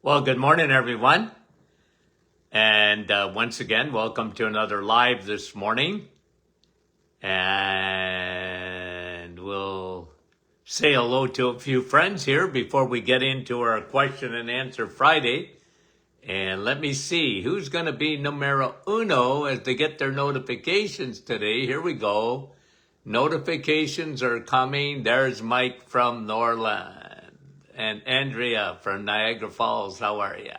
Well, good morning, everyone. And once again, welcome to another live this morning. And we'll say hello to a few friends here before we get into our question and answer Friday. And let me see who's going to be numero uno as they get their notifications today. Here we go. Notifications are coming. There's Mike from Norland and Andrea from Niagara Falls. How are you?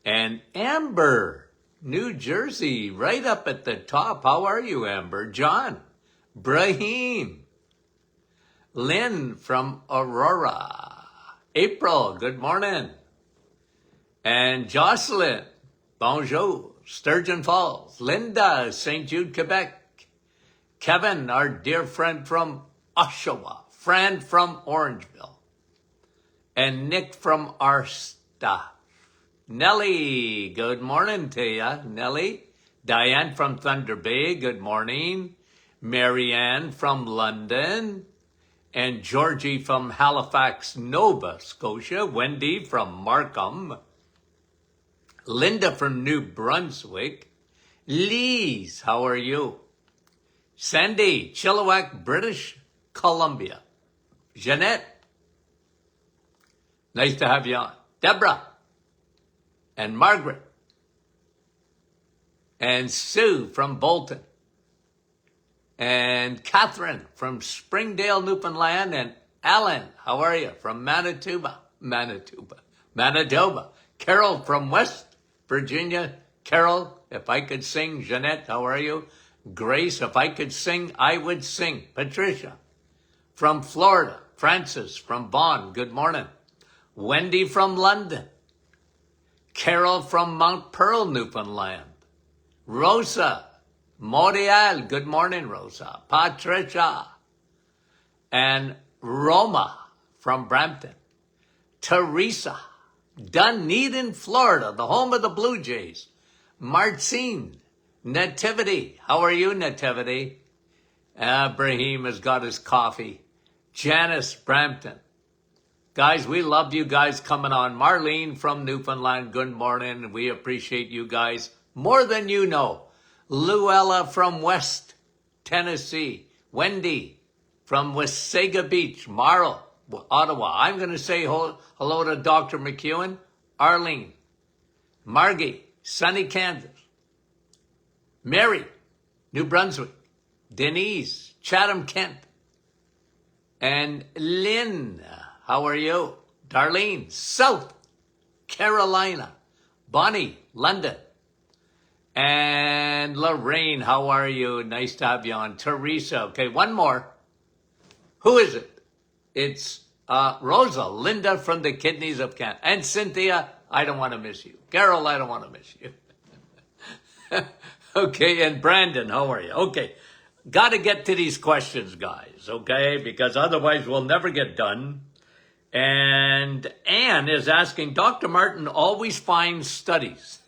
And Amber, New Jersey, right up at the top. How are you, Amber? John, Brahim, Lynn from Aurora, April, good morning. And Jocelyn, bonjour, Sturgeon Falls, Linda, St. Jude, Quebec, Kevin, our dear friend from Oshawa, Fran from Orangeville, and Nick from Arsta. Nellie, good morning to you, Nellie. Diane from Thunder Bay, good morning. Marianne from London. And Georgie from Halifax, Nova Scotia. Wendy from Markham. Linda from New Brunswick. Lise, how are you? Sandy, Chilliwack, British Columbia. Jeanette, nice to have you on. Deborah. And Margaret, and Sue from Bolton, and Catherine from Springdale, Newfoundland, and Alan, how are you, from Manitoba. Carol from West Virginia. Carol, if I could sing. Jeanette, how are you? Grace, if I could sing, I would sing. Patricia from Florida. Francis from Vaughan, good morning. Wendy from London. Carol from Mount Pearl, Newfoundland. Rosa, Montreal, good morning, Rosa. Patricia. And Roma from Brampton. Teresa, Dunedin, Florida, the home of the Blue Jays. Martine, Nativity, how are you, Nativity? Brahim has got his coffee. Janice, Brampton. Guys, we love you guys coming on. Marlene from Newfoundland, good morning. We appreciate you guys more than you know. Luella from West Tennessee. Wendy from Wasaga Beach. Marl, Ottawa. I'm going to say hello to Dr. McEwen. Arlene. Margie, sunny Kansas. Mary, New Brunswick. Denise, Chatham, Kent. And Lynn, how are you? Darlene, South Carolina. Bonnie, London. And Lorraine, how are you? Nice to have you on. Teresa, okay, one more. Who is it? It's Rosa, Linda from the Kidneys of Canada. And Cynthia, I don't want to miss you. Carol, I don't want to miss you. Okay, and Brandon, how are you? Okay, got to get to these questions, guys, okay? Because otherwise we'll never get done. And Anne is asking, Dr. Martin always finds studies.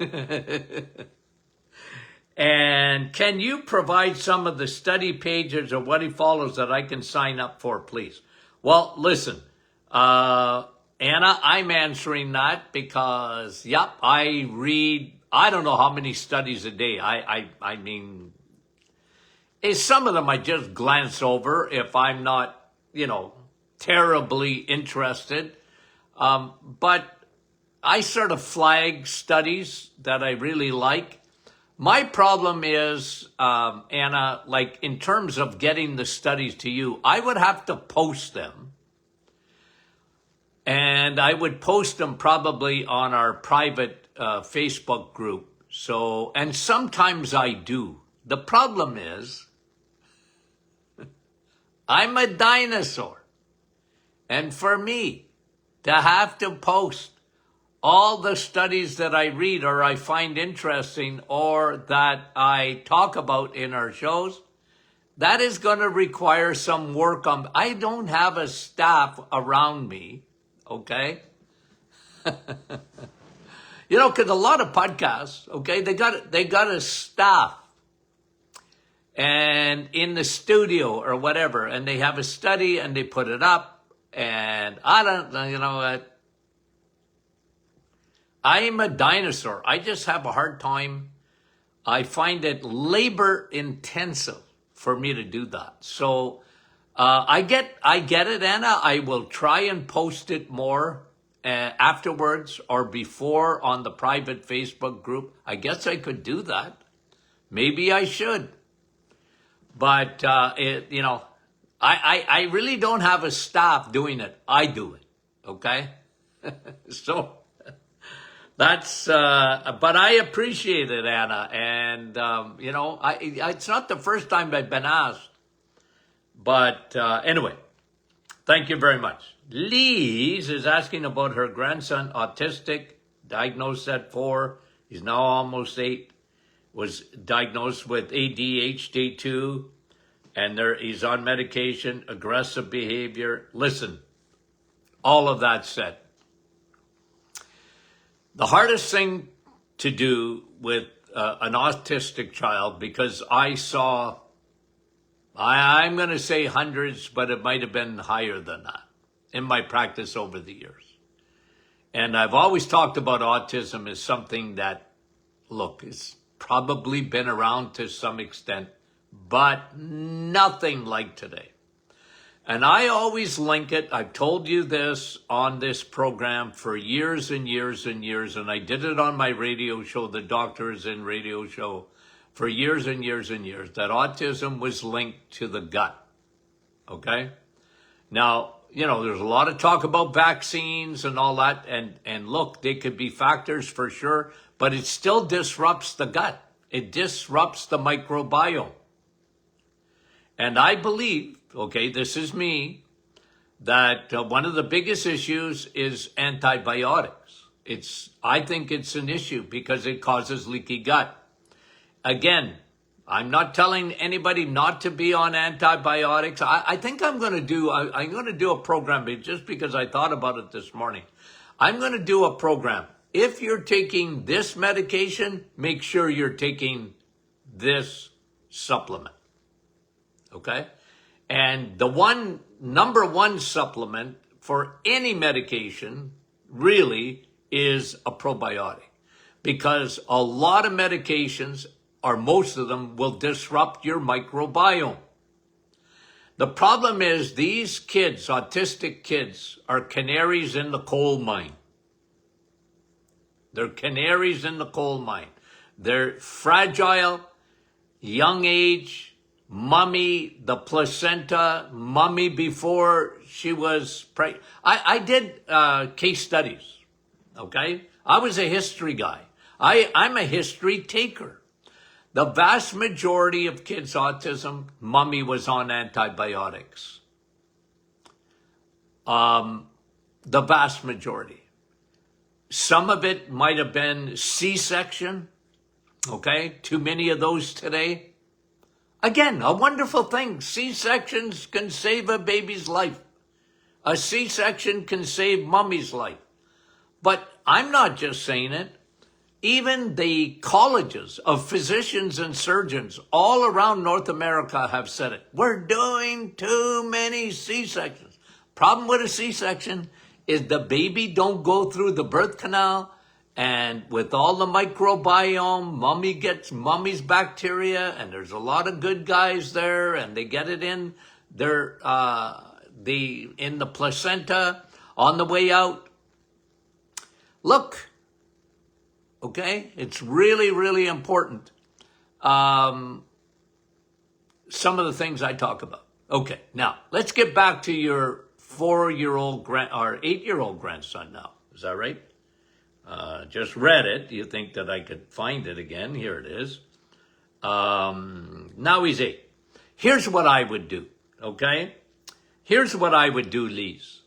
And can you provide some of the study pages or what he follows that I can sign up for, please? Well, listen, Anna, I'm answering that because, yep, I read, I don't know how many studies a day. I mean, some of them I just glance over if I'm not, terribly interested. But I sort of flag studies that I really like. My problem is, Anna, like in terms of getting the studies to you, I would have to post them. And I would post them probably on our private Facebook group. So, and sometimes I do. The problem is, I'm a dinosaur. And for me to have to post all the studies that I read or I find interesting or that I talk about in our shows, that is going to require some work on. I don't have a staff around me, okay? Because a lot of podcasts, okay, they got a staff and in the studio or whatever, and they have a study and they put it up. And I don't, I'm a dinosaur. I just have a hard time. I find it labor intensive for me to do that. So I get it, Anna. I will try and post it more afterwards or before on the private Facebook group. I guess I could do that. Maybe I should. But, I really don't have a staff doing it. I do it. Okay? So that's, but I appreciate it, Anna. And, it's not the first time I've been asked. But anyway, thank you very much. Lise is asking about her grandson, autistic, diagnosed at 4. He's now almost 8. Was diagnosed with ADHD 2, and he's on medication, aggressive behavior. Listen, all of that said, the hardest thing to do with an autistic child, because I'm going to say hundreds, but it might have been higher than that in my practice over the years. And I've always talked about autism as something that, look, it's probably been around to some extent, but nothing like today. And I always link it. I've told you this on this program for years and years and years, and I did it on my radio show, the Doctors in Radio show, for years and years and years, that autism was linked to the gut. Okay? Now, there's a lot of talk about vaccines and all that, and look, they could be factors for sure, but it still disrupts the gut. It disrupts the microbiome. And I believe, okay, this is me, that one of the biggest issues is antibiotics. I think it's an issue because it causes leaky gut. Again, I'm not telling anybody not to be on antibiotics. I think I'm going to do a program just because I thought about it this morning. I'm going to do a program. If you're taking this medication, make sure you're taking this supplement. Okay? And the number one supplement for any medication really is a probiotic, because a lot of medications, or most of them, will disrupt your microbiome. The problem is these kids, autistic kids, are canaries in the coal mine. They're canaries in the coal mine. They're fragile, young age, mummy, the placenta, mummy before she was pregnant. I did case studies, okay? I was a history guy. I'm a history taker. The vast majority of kids' autism, mummy was on antibiotics. The vast majority. Some of it might have been C-section, okay? Too many of those today. Again, a wonderful thing. C-sections can save a baby's life. A C-section can save mummy's life. But I'm not just saying it. Even the colleges of physicians and surgeons all around North America have said it. We're doing too many C-sections. Problem with a C-section is the baby don't go through the birth canal, and with all the microbiome, mummy gets mummy's bacteria, and there's a lot of good guys there, and they get it in in the placenta on the way out. Look, okay, it's really, really important. Some of the things I talk about. Okay, now let's get back to your 4-year-old or 8-year-old grandson now. Is that right? Just read it. You think that I could find it again? Here it is. Now he's 8. Here's what I would do, okay? Here's what I would do, Lise.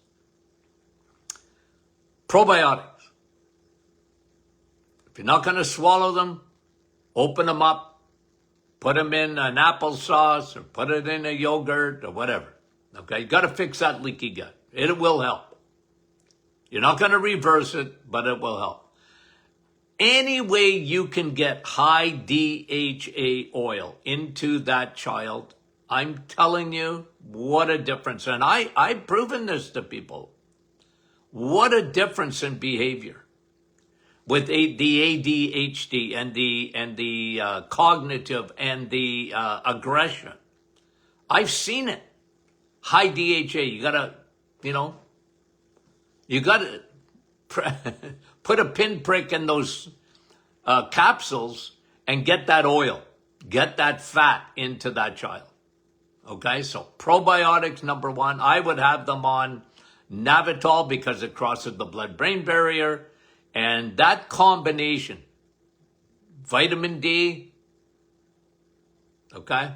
Probiotics. If you're not going to swallow them, open them up, put them in an applesauce, or put it in a yogurt, or whatever. Okay, you got to fix that leaky gut. It will help. You're not going to reverse it, but it will help. Any way you can get high DHA oil into that child, I'm telling you, what a difference. And I've proven this to people. What a difference in behavior. with the ADHD and the cognitive and the aggression. I've seen it. High DHA. You gotta put a pinprick in those capsules and get that oil, get that fat into that child. Okay, so probiotics, number one. I would have them on Navitol because it crosses the blood-brain barrier. And that combination, vitamin D, okay?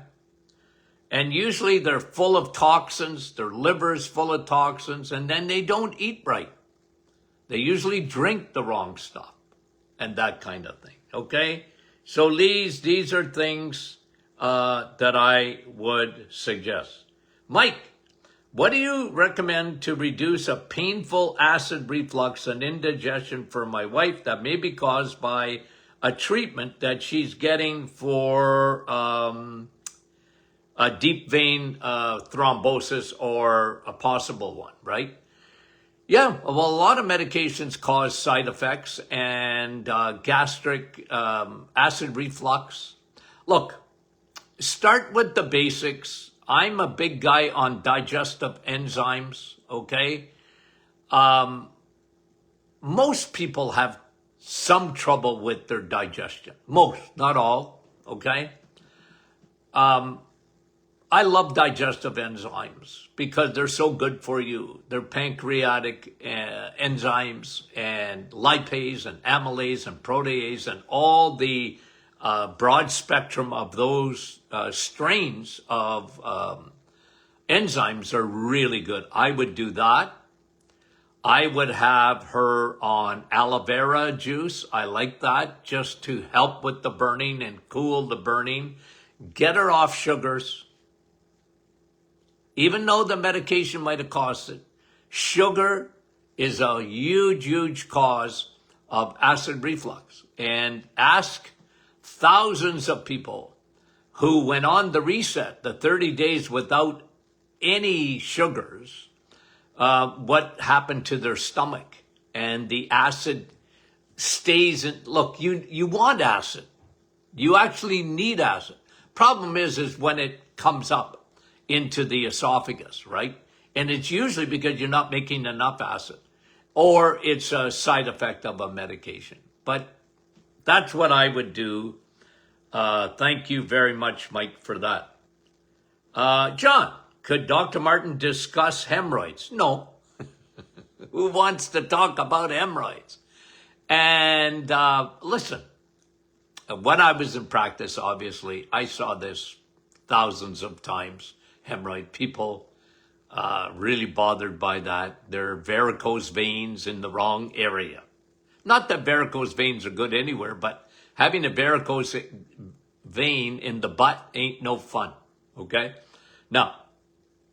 And usually they're full of toxins, their liver's full of toxins, and then they don't eat right. They usually drink the wrong stuff and that kind of thing, okay? So Lise, these are things that I would suggest. Mike, what do you recommend to reduce a painful acid reflux and indigestion for my wife that may be caused by a treatment that she's getting for a deep vein thrombosis or a possible one, right? Yeah, well, a lot of medications cause side effects and gastric acid reflux. Look, start with the basics. I'm a big guy on digestive enzymes, okay? Most people have some trouble with their digestion. Most, not all, okay? I love digestive enzymes because they're so good for you. They're pancreatic enzymes and lipase and amylase and protease and all the broad spectrum of those strains of enzymes are really good. I would do that. I would have her on aloe vera juice. I like that just to help with the burning and cool the burning. Get her off sugars. Even though the medication might have caused it, sugar is a huge, huge cause of acid reflux. And ask thousands of people who went on the reset, the 30 days without any sugars, what happened to their stomach. And the acid stays in. Look, you want acid. You actually need acid. Problem is when it comes up into the esophagus, right? And it's usually because you're not making enough acid, or it's a side effect of a medication. But that's what I would do. Thank you very much, Mike, for that. John, could Dr. Martin discuss hemorrhoids? No. Who wants to talk about hemorrhoids? And listen, when I was in practice, obviously, I saw this thousands of times. Hemorrhoid people really bothered by that. They're varicose veins in the wrong area. Not that varicose veins are good anywhere, but having a varicose vein in the butt ain't no fun, okay? Now,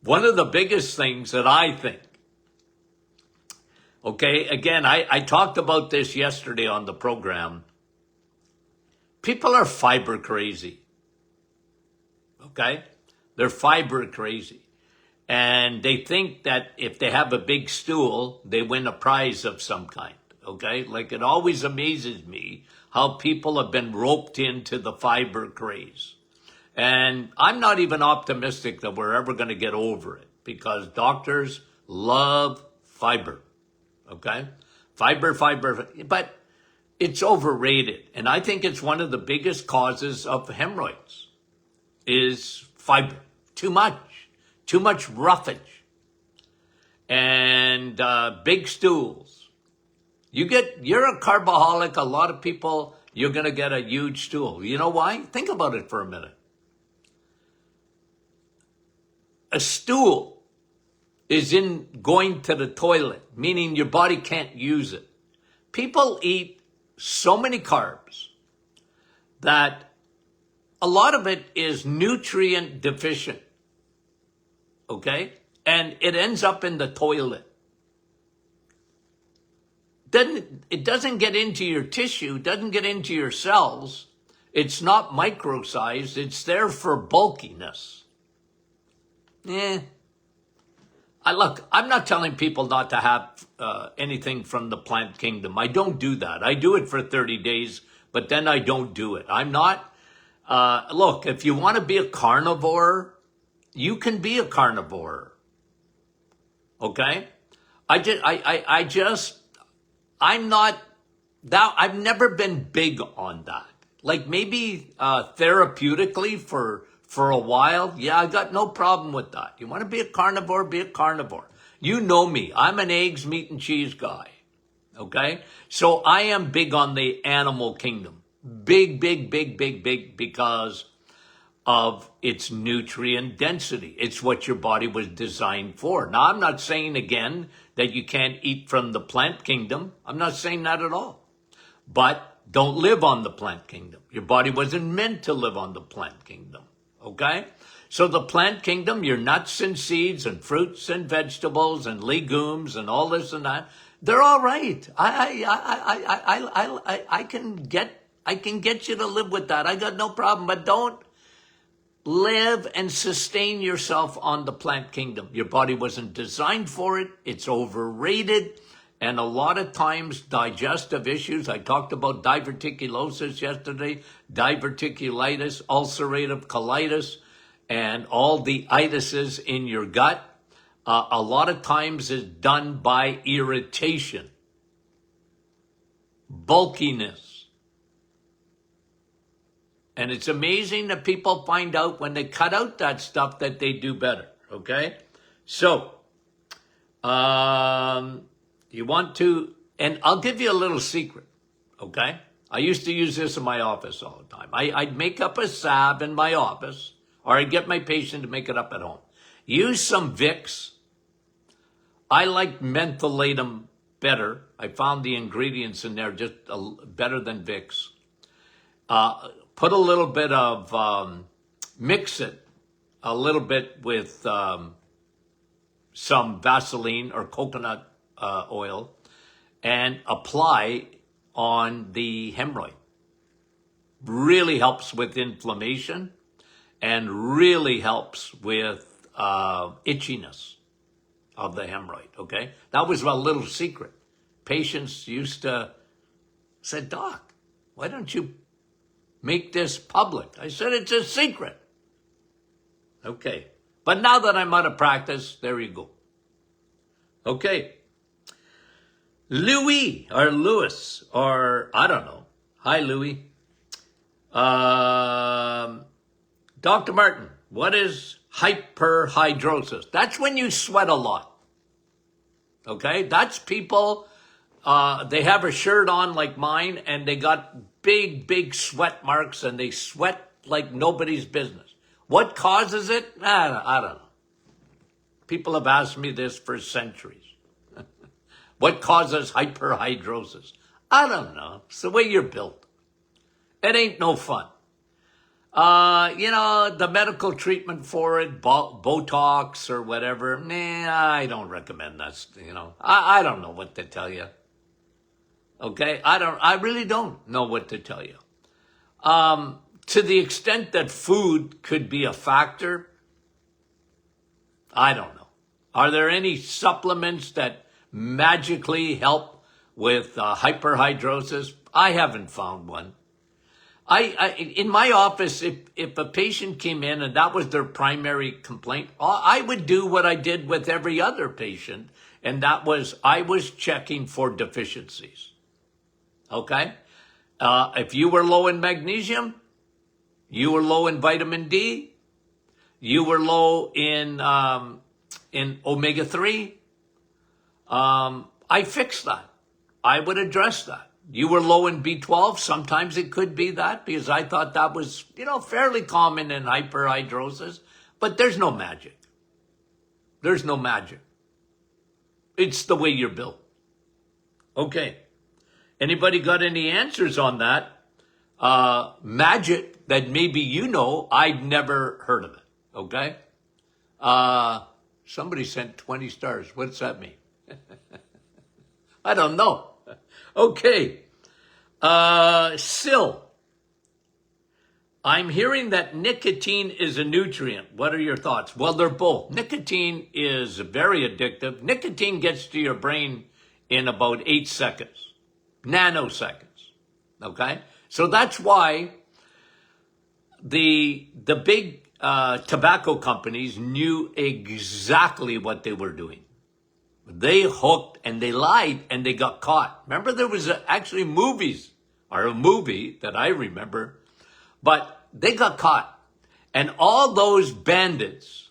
one of the biggest things that I think, okay, again, I talked about this yesterday on the program. People are fiber crazy, okay? They're fiber crazy. And they think that if they have a big stool, they win a prize of some kind, okay? Like, it always amazes me how people have been roped into the fiber craze. And I'm not even optimistic that we're ever going to get over it because doctors love fiber, okay? Fiber, but it's overrated. And I think it's one of the biggest causes of hemorrhoids is fiber. Too much roughage, and big stools. You're a carboholic. A lot of people, you're going to get a huge stool. You know why? Think about it for a minute. A stool is in going to the toilet, meaning your body can't use it. People eat so many carbs that a lot of it is nutrient deficient. Okay? And it ends up in the toilet. It doesn't get into your tissue, doesn't get into your cells. It's not micro-sized. It's there for bulkiness. I'm not telling people not to have anything from the plant kingdom. I don't do that. I do it for 30 days, but then I don't do it. I'm not, look, if you want to be a carnivore, you can be a carnivore. Okay? I'm not that, I've never been big on that. Like maybe therapeutically for a while, yeah, I got no problem with that. You want to be a carnivore, be a carnivore. You know me. I'm an eggs, meat, and cheese guy. Okay? So I am big on the animal kingdom. Big, big, big, big, big, because of its nutrient density. It's what your body was designed for. Now, I'm not saying again that you can't eat from the plant kingdom. I'm not saying that at all. But don't live on the plant kingdom. Your body wasn't meant to live on the plant kingdom. Okay? So the plant kingdom, your nuts and seeds and fruits and vegetables and legumes and all this and that, they're all right. I can get you to live with that. I got no problem. But don't live and sustain yourself on the plant kingdom. Your body wasn't designed for it. It's overrated. And a lot of times digestive issues, I talked about diverticulosis yesterday, diverticulitis, ulcerative colitis, and all the itises in your gut. A lot of times is done by irritation, bulkiness. And it's amazing that people find out when they cut out that stuff that they do better, okay? So, you want to, and I'll give you a little secret, okay? I used to use this in my office all the time. I'd make up a salve in my office, or I'd get my patient to make it up at home. Use some Vicks. I like mentholatum better. I found the ingredients in there just better than Vicks. Put a little bit of, mix it a little bit with some Vaseline or coconut oil and apply on the hemorrhoid. Really helps with inflammation and really helps with itchiness of the hemorrhoid, okay? That was a little secret. Patients used to say, Doc, why don't you make this public? I said, it's a secret. Okay. But now that I'm out of practice, there you go. Okay. Louis, or Lewis, or I don't know. Hi, Louis. Dr. Martin, what is hyperhidrosis? That's when you sweat a lot. Okay? That's people, they have a shirt on like mine, and they got big, big sweat marks, and they sweat like nobody's business. What causes it? I don't know. People have asked me this for centuries. What causes hyperhidrosis? I don't know. It's the way you're built. It ain't no fun. The medical treatment for it, Botox or whatever, I don't recommend that. I don't know what to tell you. Okay? I really don't know what to tell you. To the extent that food could be a factor, I don't know. Are there any supplements that magically help with hyperhidrosis? I haven't found one. In my office, if a patient came in and that was their primary complaint, I would do what I did with every other patient, and that was I was checking for deficiencies. Okay? If you were low in magnesium, you were low in vitamin D, you were low in omega-3, I fixed that. I would address that. You were low in B12. Sometimes it could be that because I thought that was, fairly common in hyperhidrosis. But there's no magic. There's no magic. It's the way you're built. Okay. Anybody got any answers on that? Magic that maybe I'd never heard of it. Okay? Somebody sent 20 stars. What's that mean? I don't know. Okay. Sil. I'm hearing that nicotine is a nutrient. What are your thoughts? Well, they're both. Nicotine is very addictive. Nicotine gets to your brain in about 8 seconds, nanoseconds. Okay? So that's why the big tobacco companies knew exactly what they were doing. They hooked and they lied and they got caught. Remember, there was actually movies, or a movie that I remember, but they got caught. And all those bandits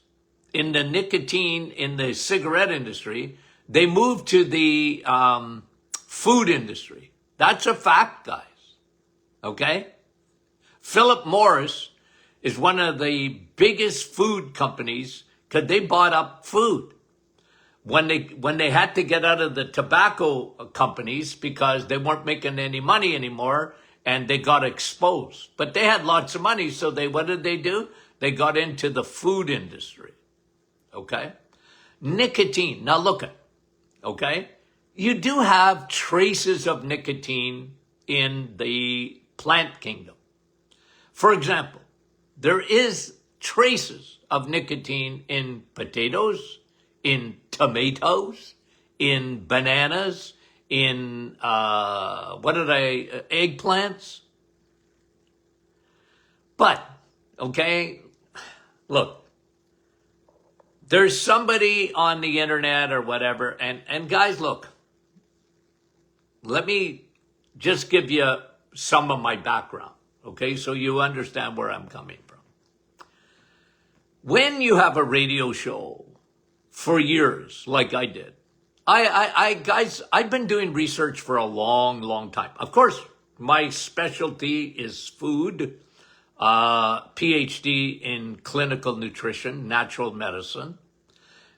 in the nicotine, in the cigarette industry, they moved to the food industry. That's a fact, guys. Okay? Philip Morris is one of the biggest food companies because they bought up food. When they had to get out of the tobacco companies because they weren't making any money anymore and they got exposed. But they had lots of money, so what did they do? They got into the food industry. Okay? Nicotine. Now look at, okay? You do have traces of nicotine in the plant kingdom. For example, there is traces of nicotine in potatoes, in tomatoes, in bananas, in, eggplants. But, okay, look, there's somebody on the internet or whatever, and guys, look, let me just give you some of my background, okay, so you understand where I'm coming from. When you have a radio show for years, like I did, guys, I've been doing research for a long, long time. Of course, my specialty is food, PhD in clinical nutrition, natural medicine,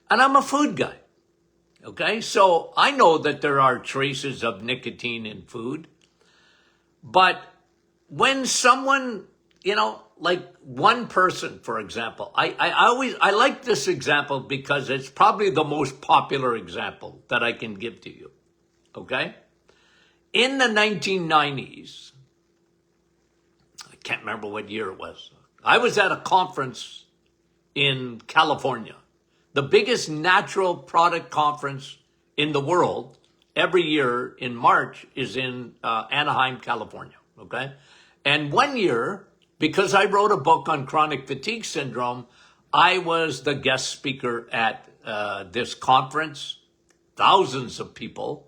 and I'm a food guy. Okay, so I know that there are traces of nicotine in food, but when someone, like one person, for example, I like this example because it's probably the most popular example that I can give to you. Okay? In the 1990s, I can't remember what year it was. I was at a conference in California, the biggest natural product conference in the world every year in March is in Anaheim, California. Okay? And one year, because I wrote a book on chronic fatigue syndrome, I was the guest speaker at this conference, thousands of people.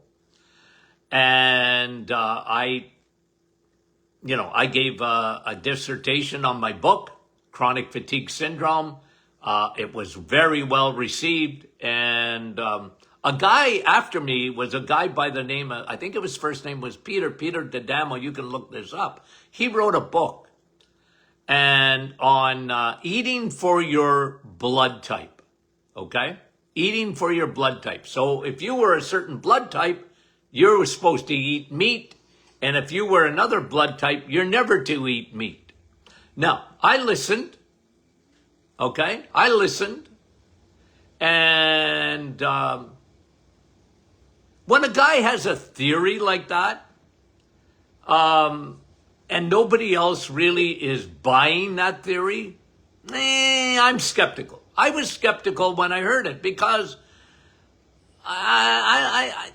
And I gave a dissertation on my book, Chronic Fatigue Syndrome. It was very well received. And a guy after me was a guy by the name of, I think his first name was Peter D'Adamo. You can look this up. He wrote a book and on eating for your blood type, okay? Eating for your blood type. So if you were a certain blood type, you're supposed to eat meat. And if you were another blood type, you're never to eat meat. Now, I listened, okay? I listened. And when a guy has a theory like that, and nobody else really is buying that theory, I'm skeptical. I was skeptical when I heard it because I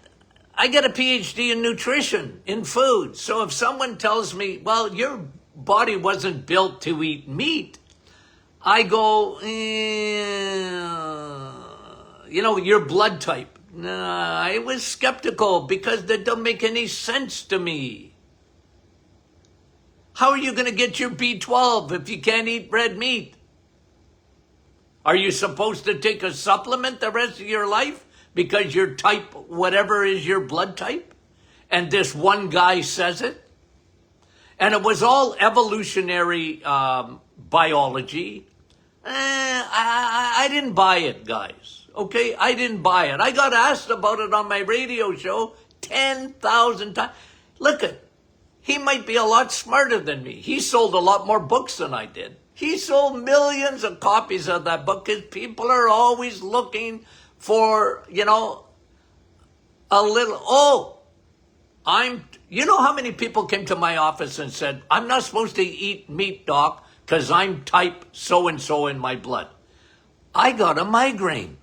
get a PhD in nutrition, in food. So if someone tells me, well, your body wasn't built to eat meat, I go, your blood type. I was skeptical because that don't make any sense to me. How are you going to get your B12 if you can't eat red meat? Are you supposed to take a supplement the rest of your life because your type, whatever is your blood type? And this one guy says it? And it was all evolutionary biology. I didn't buy it, guys. Okay? I didn't buy it. I got asked about it on my radio show 10,000 times. Look at, he might be a lot smarter than me. He sold a lot more books than I did. He sold millions of copies of that book because people are always looking for, a little, you know how many people came to my office and said, I'm not supposed to eat meat, doc, because I'm type so-and-so in my blood. I got a migraine.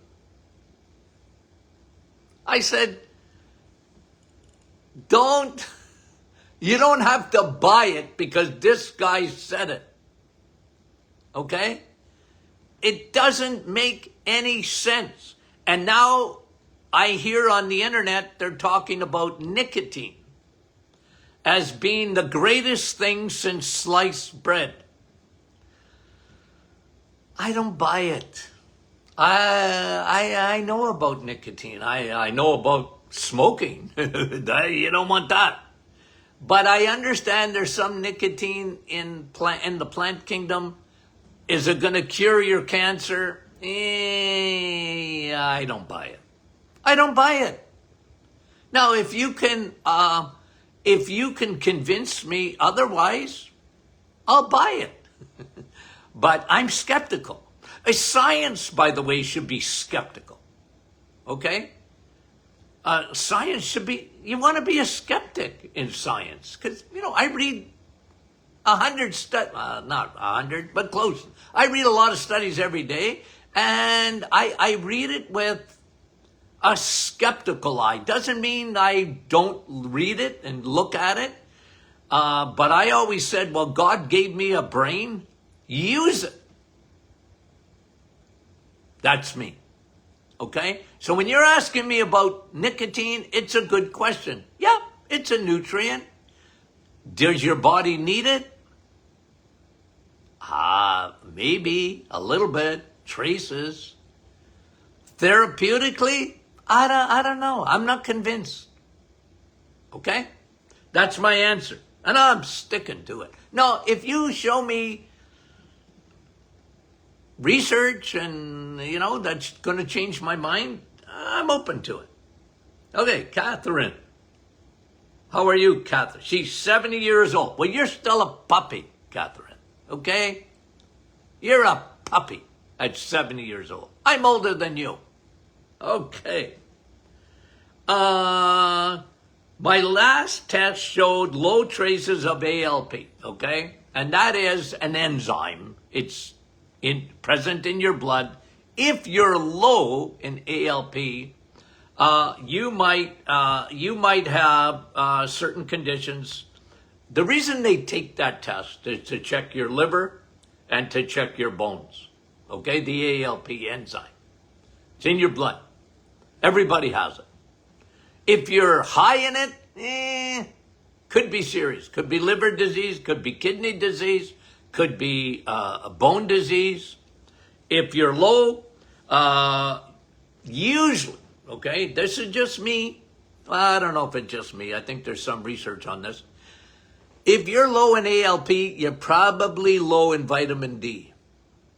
I said, you don't have to buy it because this guy said it. Okay? It doesn't make any sense. And now I hear on the internet they're talking about nicotine as being the greatest thing since sliced bread. I don't buy it. I know about nicotine. I know about smoking. You don't want that. But I understand there's some nicotine in the plant kingdom. Is it going to cure your cancer? I don't buy it. I don't buy it. Now, if you can convince me otherwise, I'll buy it. But I'm skeptical. Science, by the way, should be skeptical. Okay? Science should be, you want to be a skeptic in science. Because, I read 100 not 100, but close. I read a lot of studies every day, and I read it with a skeptical eye. Doesn't mean I don't read it and look at it, but I always said, well, God gave me a brain, use it. That's me. Okay? So when you're asking me about nicotine, it's a good question. Yeah, it's a nutrient. Does your body need it? Maybe a little bit, traces. Therapeutically, I don't know. I'm not convinced. Okay? That's my answer. And I'm sticking to it. No, if you show me research and, that's going to change my mind, I'm open to it. Okay, Catherine. How are you, Catherine? She's 70 years old. Well, you're still a puppy, Catherine. Okay? You're a puppy at 70 years old. I'm older than you. Okay. My last test showed low traces of ALP, okay? And that is an enzyme. It's present in your blood. If you're low in ALP, you might have certain conditions. The reason they take that test is to check your liver and to check your bones. Okay, the ALP enzyme. It's in your blood. Everybody has it. If you're high in it, could be serious. Could be liver disease, could be kidney disease, could be a bone disease. If you're low, usually, okay, this is just me. I don't know if it's just me. I think there's some research on this. If you're low in ALP, you're probably low in vitamin D.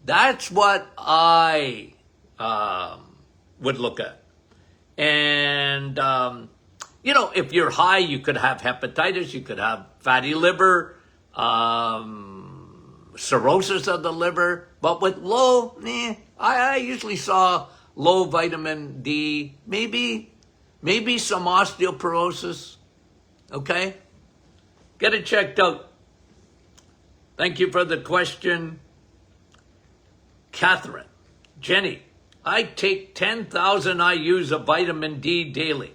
That's what I would look at. And, if you're high, you could have hepatitis, you could have fatty liver, cirrhosis of the liver. But with low, I usually saw low vitamin D, maybe some osteoporosis, okay? Get it checked out. Thank you for the question. Catherine, Jenny, I take 10,000 IUs of vitamin D daily.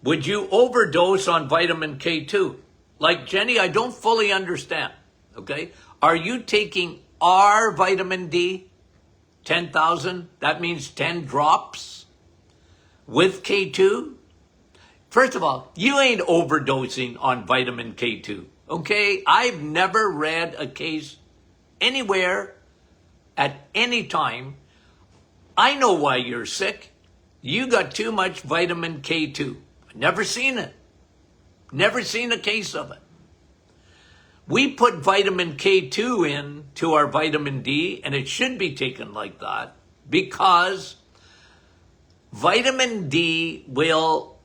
Would you overdose on vitamin K2? Like Jenny, I don't fully understand, okay? Are you taking our vitamin D, 10,000? That means 10 drops with K2? First of all, you ain't overdosing on vitamin K2, okay? I've never read a case anywhere at any time. I know why you're sick. You got too much vitamin K2. Never seen it. Never seen a case of it. We put vitamin K2 in to our vitamin D, and it should be taken like that because vitamin D will,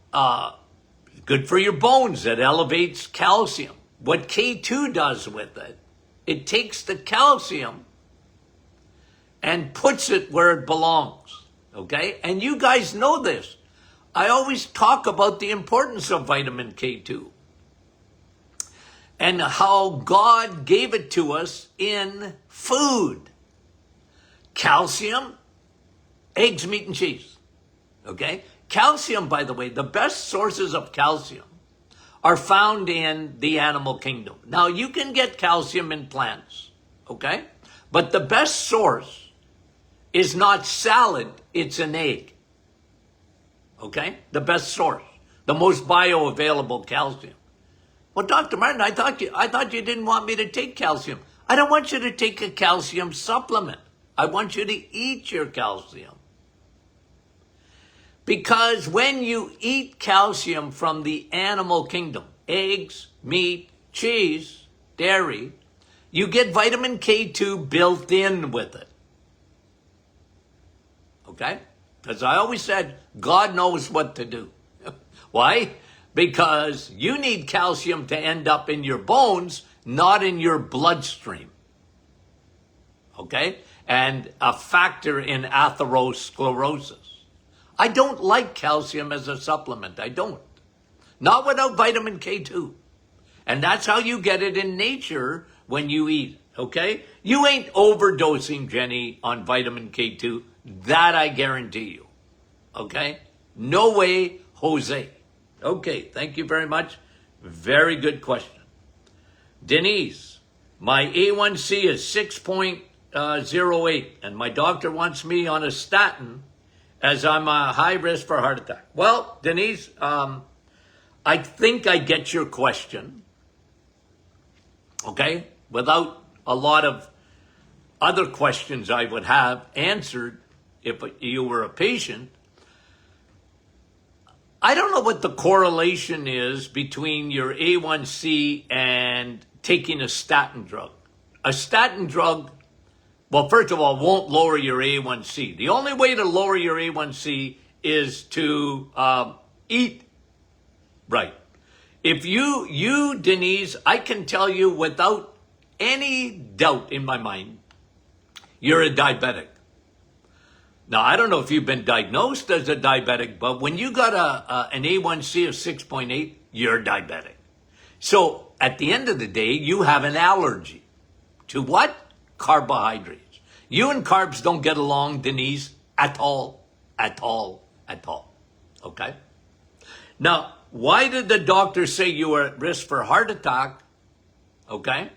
good for your bones. It elevates calcium. What K2 does with it, it takes the calcium and puts it where it belongs, okay? And you guys know this. I always talk about the importance of vitamin K2. and how God gave it to us in food. Calcium, eggs, meat, and cheese. Okay? Calcium, by the way, the best sources of calcium are found in the animal kingdom. Now, you can get calcium in plants, okay? But the best source is not salad, it's an egg. Okay? The best source. The most bioavailable calcium. Well, Dr. Martin, I thought you didn't want me to take calcium. I don't want you to take a calcium supplement. I want you to eat your calcium. Because when you eat calcium from the animal kingdom, eggs, meat, cheese, dairy, you get vitamin K2 built in with it. Okay? Because I always said, God knows what to do. Why? Because you need calcium to end up in your bones, not in your bloodstream. Okay? And a factor in atherosclerosis. I don't like calcium as a supplement. I don't. Not without vitamin K2. And that's how you get it in nature when you eat. Okay? You ain't overdosing, Jenny, on vitamin K2. That I guarantee you. Okay? No way, Jose. Okay, thank you very much. Very good question. Denise, my A1C is 6.08, and my doctor wants me on a statin as I'm a high risk for a heart attack. Well, Denise, I think I get your question. Okay? Without a lot of other questions I would have answered if you were a patient. I don't know what the correlation is between your A1C and taking a statin drug. A statin drug, well, first of all, won't lower your A1C. The only way to lower your A1C is to eat right. If you, Denise, I can tell you without any doubt in my mind, you're a diabetic. Now, I don't know if you've been diagnosed as a diabetic, but when you got an A1C of 6.8, you're diabetic. So at the end of the day, you have an allergy to what? Carbohydrates. You and carbs don't get along, Denise, at all, at all, at all. Okay? Now, why did the doctor say you were at risk for heart attack? Okay?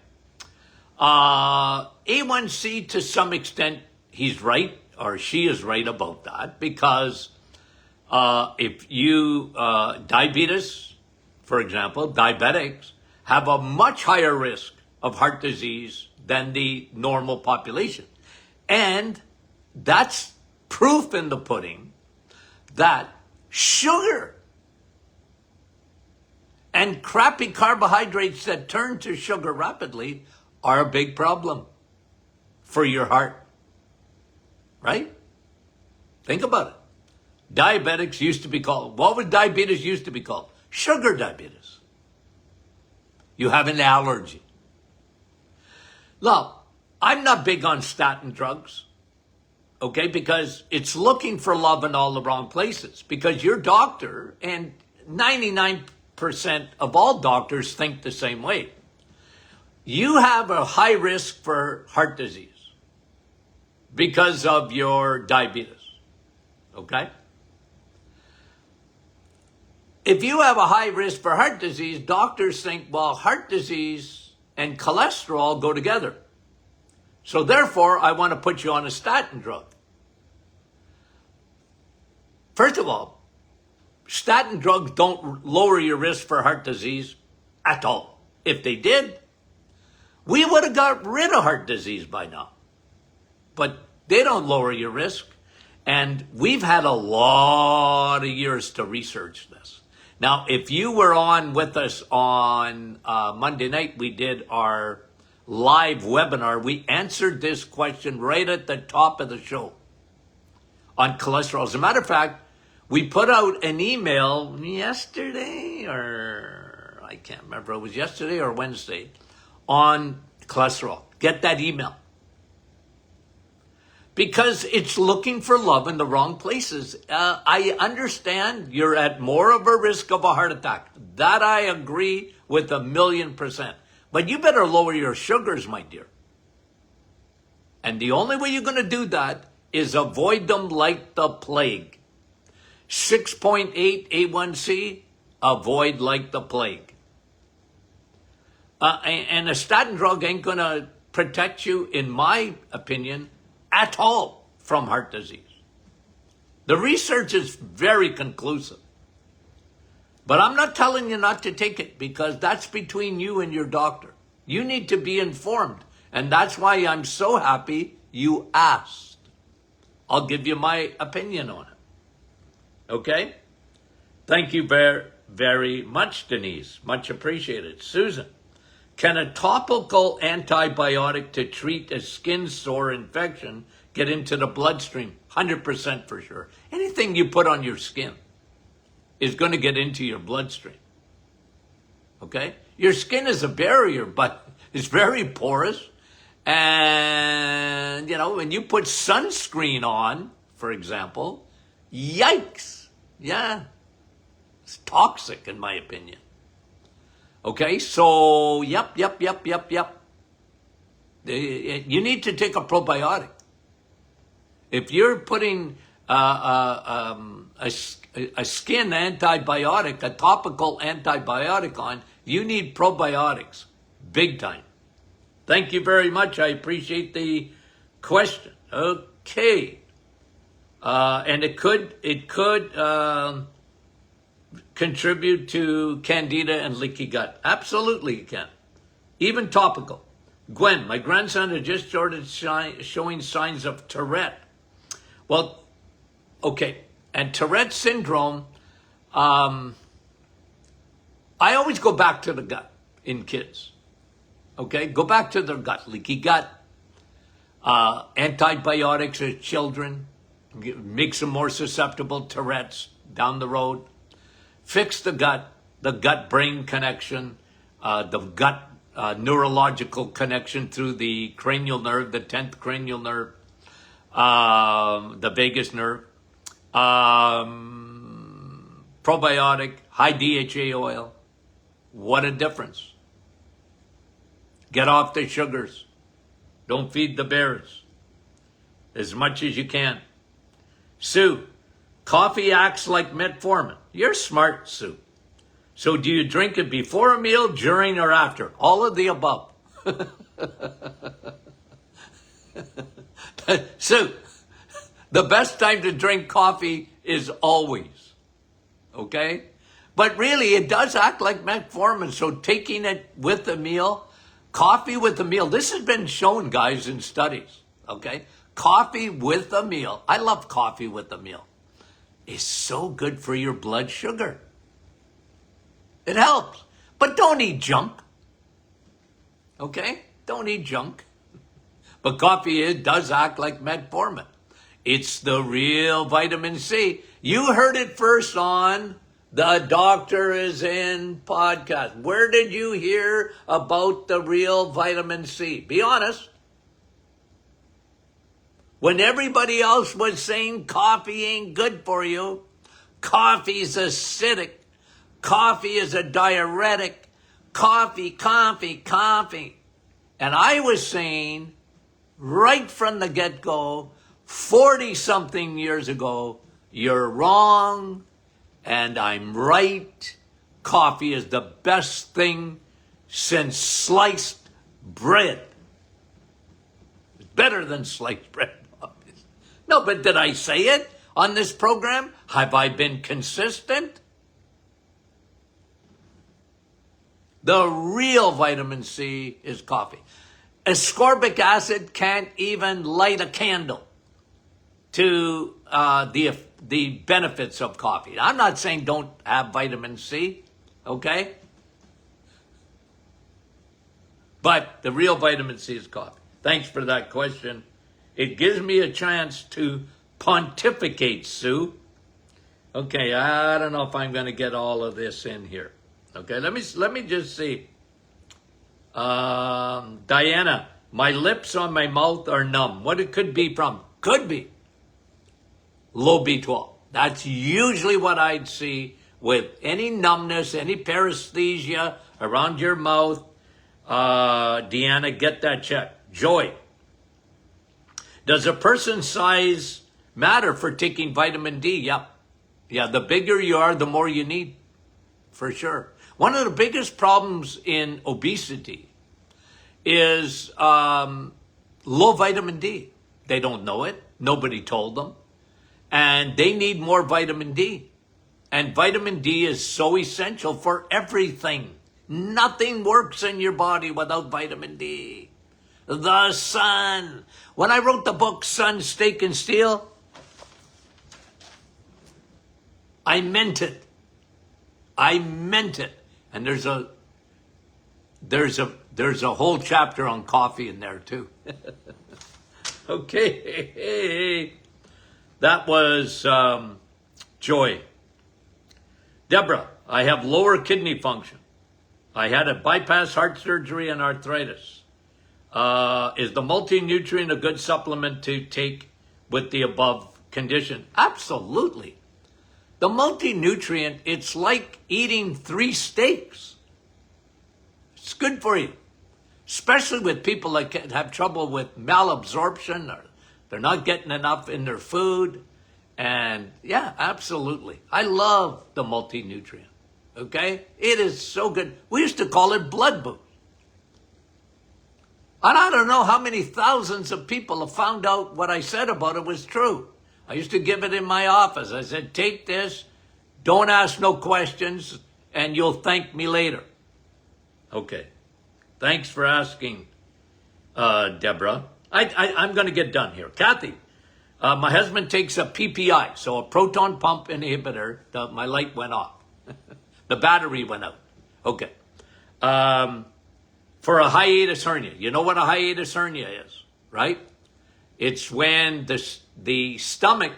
A1C, to some extent, he's right, or she is right about that, because if you, diabetes, for example, diabetics, have a much higher risk of heart disease than the normal population. And that's proof in the pudding that sugar and crappy carbohydrates that turn to sugar rapidly are a big problem for your heart. Right? Think about it. Diabetics used to be called, what was diabetes used to be called? Sugar diabetes. You have an allergy. Now, I'm not big on statin drugs, okay, because it's looking for love in all the wrong places. Because your doctor, and 99% of all doctors think the same way. You have a high risk for heart disease because of your diabetes, okay? If you have a high risk for heart disease, doctors think, well, heart disease and cholesterol go together. So therefore, I want to put you on a statin drug. First of all, statin drugs don't lower your risk for heart disease at all. If they did, we would have got rid of heart disease by now. But they don't lower your risk. And we've had a lot of years to research this. Now, if you were on with us on Monday night, we did our live webinar. We answered this question right at the top of the show on cholesterol. As a matter of fact, we put out an email yesterday, or I can't remember, it was yesterday or Wednesday, on cholesterol. Get that email. Because it's looking for love in the wrong places. I understand you're at more of a risk of a heart attack. That I agree with 1,000,000%. But you better lower your sugars, my dear. And the only way you're going to do that is avoid them like the plague. 6.8 A1C, avoid like the plague. And a statin drug ain't going to protect you, in my opinion, at all from heart disease. The research is very conclusive. But I'm not telling you not to take it, because that's between you and your doctor. You need to be informed. And that's why I'm so happy you asked. I'll give you my opinion on it. Okay? Thank you very, very much, Denise. Much appreciated. Susan, can a topical antibiotic to treat a skin sore infection get into the bloodstream? 100% for sure. Anything you put on your skin is going to get into your bloodstream. Okay? Your skin is a barrier, but it's very porous. And, when you put sunscreen on, for example, yikes. Yeah. It's toxic, in my opinion. Okay? So, yep. You need to take a probiotic. If you're putting a skin antibiotic, a topical antibiotic on, you need probiotics. Big time. Thank you very much. I appreciate the question. Okay. And it could contribute to candida and leaky gut. Absolutely it can. Even topical. Gwen, my grandson had just started showing signs of Tourette. Well, okay. And Tourette syndrome, I always go back to the gut in kids. Okay? Go back to their gut. Leaky gut, antibiotics as children, makes them more susceptible to Tourette's down the road. Fix the gut-brain connection, the gut neurological connection through the cranial nerve, the 10th cranial nerve, the vagus nerve, probiotic, high DHA oil. What a difference. Get off the sugars. Don't feed the bears as much as you can. Sue, coffee acts like metformin. You're smart, Sue. So do you drink it before a meal, during, or after? All of the above. Sue, the best time to drink coffee is always. Okay? But really, it does act like metformin. So taking it with a meal, coffee with a meal, this has been shown, guys, in studies. Okay? Coffee with a meal. I love coffee with a meal. Is so good for your blood sugar. It helps. But don't eat junk. Okay? Don't eat junk. But coffee does act like metformin. It's the real vitamin C. You heard it first on The Doctor Is In podcast. Where did you hear about the real vitamin C? Be honest. When everybody else was saying coffee ain't good for you, coffee's acidic, coffee is a diuretic, coffee. And I was saying right from the get-go, 40-something years ago, you're wrong and I'm right. Coffee is the best thing since sliced bread. It's better than sliced bread. No, but did I say it on this program? Have I been consistent? The real vitamin C is coffee. Ascorbic acid can't even light a candle to the benefits of coffee. I'm not saying don't have vitamin C, okay? But the real vitamin C is coffee. Thanks for that question. It gives me a chance to pontificate, Sue. Okay, I don't know if I'm going to get all of this in here. Okay, let me just see. Diana, my lips on my mouth are numb. What it could be from? Could be low B12. That's usually what I'd see with any numbness, any paresthesia around your mouth. Deanna, get that checked. Joy, does a person's size matter for taking vitamin D? Yep. Yeah, the bigger you are, the more you need, for sure. One of the biggest problems in obesity is low vitamin D. They don't know it. Nobody told them. And they need more vitamin D. And vitamin D is so essential for everything. Nothing works in your body without vitamin D. The sun. When I wrote the book Sun, Steak, and Steel, I meant it. I meant it. And there's a whole chapter on coffee in there too. Okay. That was Joy. Deborah, I have lower kidney function. I had a bypass heart surgery and arthritis. Is the multi-nutrient a good supplement to take with the above condition? Absolutely. The multi-nutrient, it's like eating 3 steaks. It's good for you, especially with people that have trouble with malabsorption or they're not getting enough in their food. And yeah, absolutely. I love the multi-nutrient, okay? It is so good. We used to call it blood boost. And I don't know how many thousands of people have found out what I said about it was true. I used to give it in my office. I said, take this, don't ask no questions, and you'll thank me later. Okay. Thanks for asking, Deborah. I'm going to get done here. Kathy, my husband takes a PPI, so a proton pump inhibitor. My light went off. The battery went out. Okay. For a hiatus hernia. You know what a hiatus hernia is, right? It's when the stomach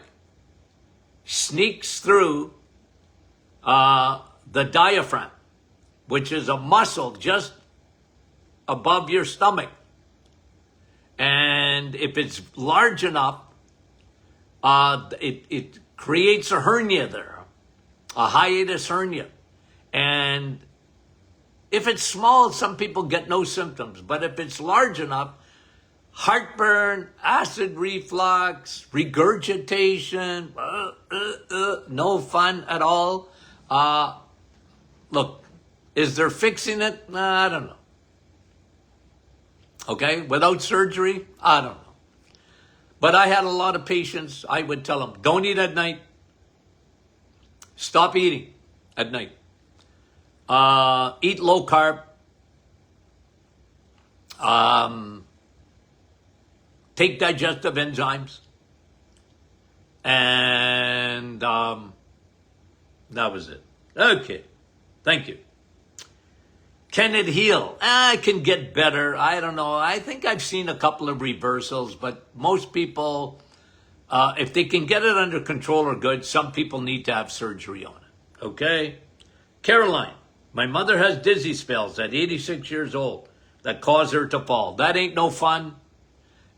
sneaks through the diaphragm, which is a muscle just above your stomach. And if it's large enough, it creates a hernia there, a hiatus hernia. And if it's small, some people get no symptoms. But if it's large enough, heartburn, acid reflux, regurgitation, no fun at all. Look, is there fixing it? I don't know. Okay, without surgery, I don't know. But I had a lot of patients, I would tell them, don't eat at night. Stop eating at night. Eat low carb. Take digestive enzymes. And that was it. Okay, thank you. Can it heal? I can get better. I don't know. I think I've seen a couple of reversals, but most people, if they can get it under control, are good. Some people need to have surgery on it. Okay? Caroline, my mother has dizzy spells at 86 years old that cause her to fall. That ain't no fun.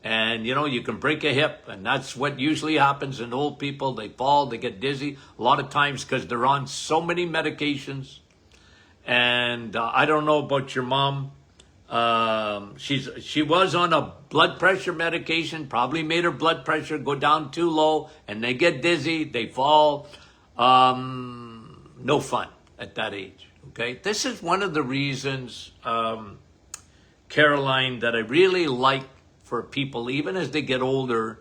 And, you know, you can break a hip, and that's what usually happens in old people. They fall, they get dizzy, a lot of times because they're on so many medications. And I don't know about your mom. She was on a blood pressure medication, probably made her blood pressure go down too low, and they get dizzy, they fall. No fun at that age, okay? This is one of the reasons, Caroline, that I really like for people, even as they get older,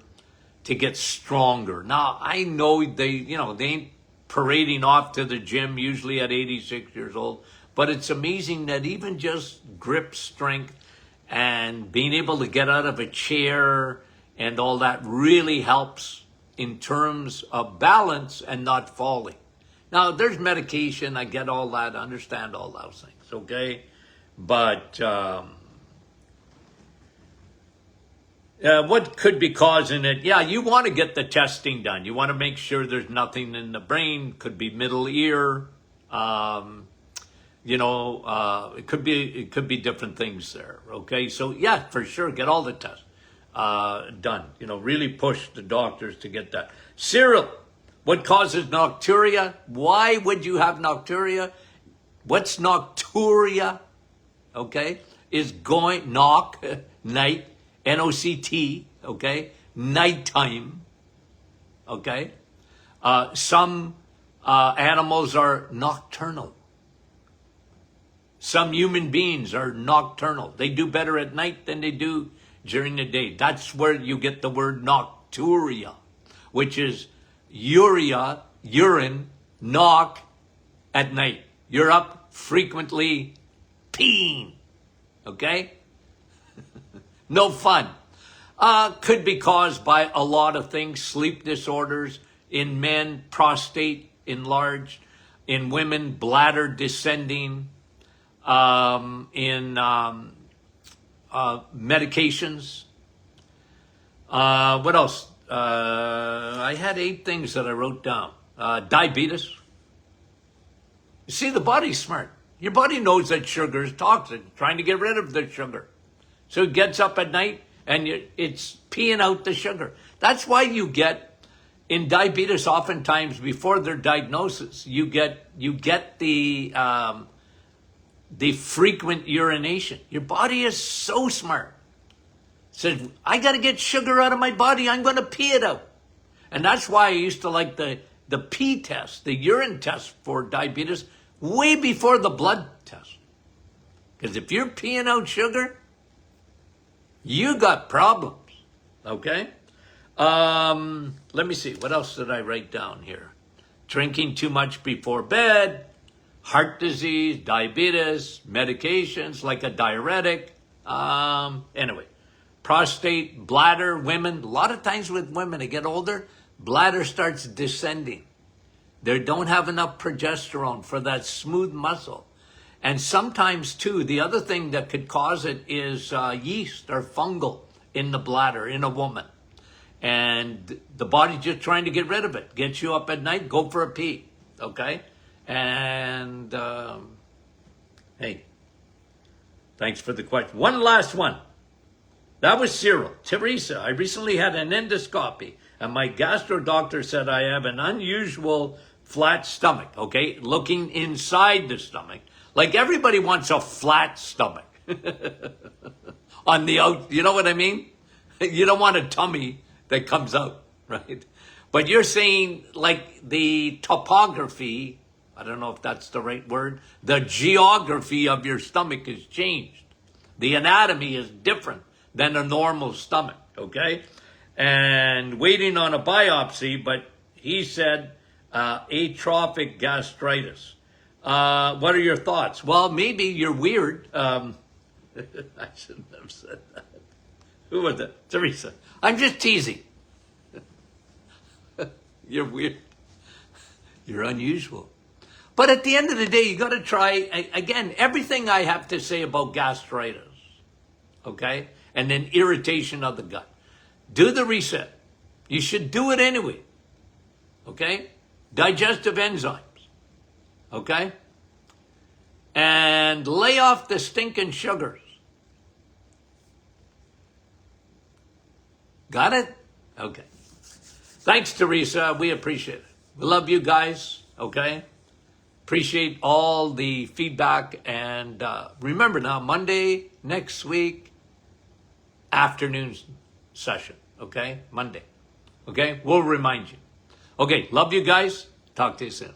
to get stronger. Now, I know they ain't parading off to the gym usually at 86 years old, but it's amazing that even just grip strength and being able to get out of a chair and all that really helps in terms of balance and not falling. Now, there's medication, I get all that, I understand all those things, okay? But what could be causing it? Yeah, you want to get the testing done. You want to make sure there's nothing in the brain. Could be middle ear. It could be different things there. Okay, so yeah, for sure, get all the tests done. Really push the doctors to get that. Cyril, what causes nocturia? Why would you have nocturia? What's nocturia? Okay, is going, knock, night, N-O-C-T, okay? Nighttime, okay? Some animals are nocturnal. Some human beings are nocturnal. They do better at night than they do during the day. That's where you get the word nocturia, which is urea, urine, knock at night. You're up frequently peeing, okay? No fun. Could be caused by a lot of things, sleep disorders, in men, prostate enlarged, in women, bladder descending, in medications. What else? I had 8 things that I wrote down. Diabetes. You see, the body's smart. Your body knows that sugar is toxic, trying to get rid of the sugar. So it gets up at night and it's peeing out the sugar. That's why you get, in diabetes, oftentimes before their diagnosis, you get the frequent urination. Your body is so smart. It says, I got to get sugar out of my body. I'm going to pee it out. And that's why I used to like the pee test, the urine test for diabetes, way before the blood test. Because if you're peeing out sugar, you got problems, okay? Let me see. What else did I write down here? Drinking too much before bed, heart disease, diabetes, medications like a diuretic. Anyway, prostate, bladder, women. A lot of times with women, they get older, bladder starts descending. They don't have enough progesterone for that smooth muscle. And sometimes, too, the other thing that could cause it is yeast or fungal in the bladder in a woman. And the body's just trying to get rid of it. Gets you up at night, go for a pee, okay? And, hey, thanks for the question. One last one. That was Cyril. Teresa, I recently had an endoscopy, and my gastro doctor said I have an unusual flat stomach, okay? Looking inside the stomach. Like everybody wants a flat stomach. On the out, you know what I mean? You don't want a tummy that comes out, right? But you're saying like the topography, I don't know if that's the right word, the geography of your stomach has changed. The anatomy is different than a normal stomach, okay? And waiting on a biopsy, but he said atrophic gastritis. What are your thoughts? Well, maybe you're weird. I shouldn't have said that. Who was it? Teresa. I'm just teasing. You're weird. You're unusual. But at the end of the day, you got to try, again, everything I have to say about gastritis, okay? And then irritation of the gut. Do the reset. You should do it anyway, okay? Digestive enzymes, okay? And lay off the stinking sugars. Got it? Okay. Thanks, Teresa. We appreciate it. We love you guys, okay? Appreciate all the feedback. And remember now, Monday, next week, afternoon session, okay? Monday, okay? We'll remind you. Okay, love you guys. Talk to you soon.